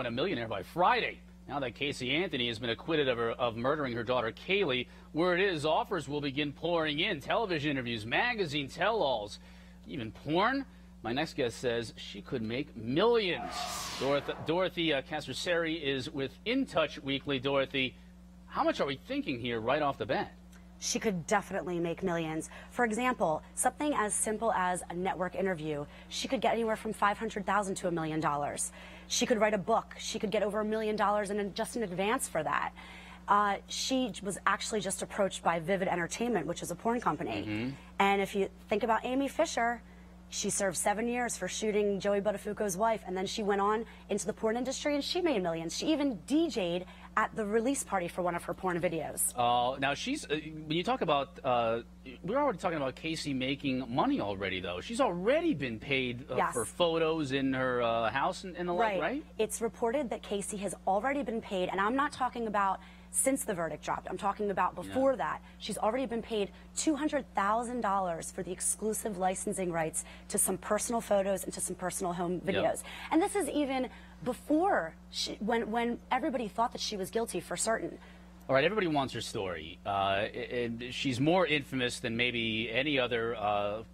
A millionaire by Friday. Now that Casey Anthony has been acquitted of murdering her daughter Kaylee, word is offers will begin pouring in. Television interviews, magazine tell-alls, even porn. My next guest says she could make millions. Dorothy Casarseri is with In Touch Weekly. Dorothy, how much are we thinking here right off the bat? She could definitely make millions. For example, something as simple as a network interview, she could get anywhere from $500,000 to $1 million. She could write a book. She could get over $1 million just in advance for that. She was actually just approached by Vivid Entertainment, which is a porn company. And if you think about Amy Fisher, she served 7 years for shooting Joey Buttafuoco's wife, and then she went on into the porn industry and she made millions. She even DJ'd at the release party for one of her porn videos. Now she's, when you talk about, we're already talking about Casey making money already, though. She's already been paid Yes. for photos in her house and the like, right? It's reported that Casey has already been paid, and I'm not talking about since the verdict dropped. I'm talking about before that. She's already been paid $200,000 for the exclusive licensing rights to some personal photos and to some personal home videos. And this is even before when everybody thought that she was guilty for certain. All right, everybody wants her story. And she's more infamous than maybe any other,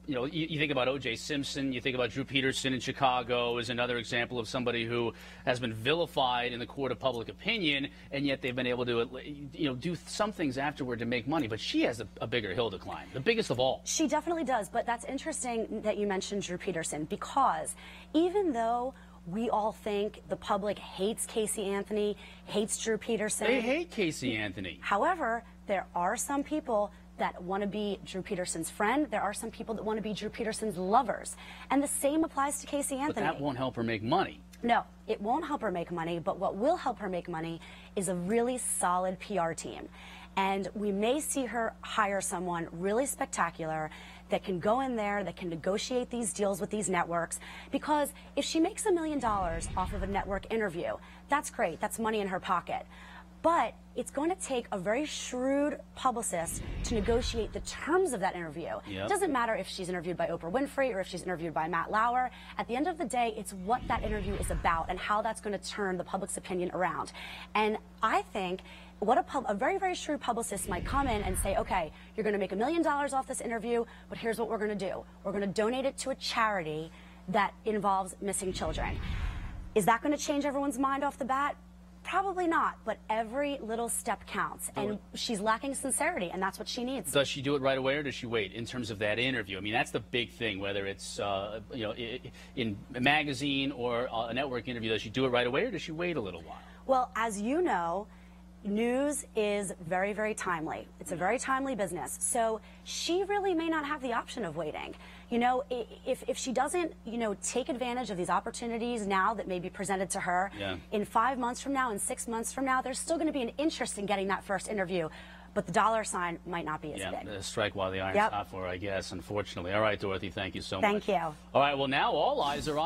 you think about O.J. Simpson, you think about Drew Peterson in Chicago is another example of somebody who has been vilified in the court of public opinion, and yet they've been able to, do some things afterward to make money. But she has a bigger hill to climb, the biggest of all. She definitely does, but that's interesting that you mentioned Drew Peterson, because even though we all think the public hates Casey Anthony, hates Drew Peterson. They hate Casey Anthony. However, there are some people that want to be Drew Peterson's friend. There are some people that want to be Drew Peterson's lovers. And the same applies to Casey Anthony. But that won't help her make money. No, it won't help her make money, but what will help her make money is a really solid PR team. And we may see her hire someone really spectacular that can go in there, that can negotiate these deals with these networks. Because if she makes $1 million off of a network interview, that's great, that's money in her pocket. But it's going to take a very shrewd publicist to negotiate the terms of that interview. It doesn't matter if she's interviewed by Oprah Winfrey or if she's interviewed by Matt Lauer. At the end of the day, it's what that interview is about and how that's going to turn the public's opinion around. And I think what a very, very shrewd publicist might come in and say, okay, you're going to make $1 million off this interview, but here's what we're going to do. We're going to donate it to a charity that involves missing children. Is that going to change everyone's mind off the bat? Probably not, but every little step counts, and she's lacking sincerity, and that's what she needs. Does she do it right away, or does she wait in terms of that interview? I mean, that's the big thing, whether it's in a magazine or a network interview. Does she do it right away, or does she wait a little while? Well, as you know, news is very, very timely. It's a very timely business. So she really may not have the option of waiting. You know, if she doesn't, take advantage of these opportunities now that may be presented to her, in 5 months from now, in 6 months from now, there's still going to be an interest in getting that first interview. But the dollar sign might not be as big. Strike while the iron's hot for her, I guess, unfortunately. All right, Dorothy, thank you so much. Thank you. All right, well, now all eyes are on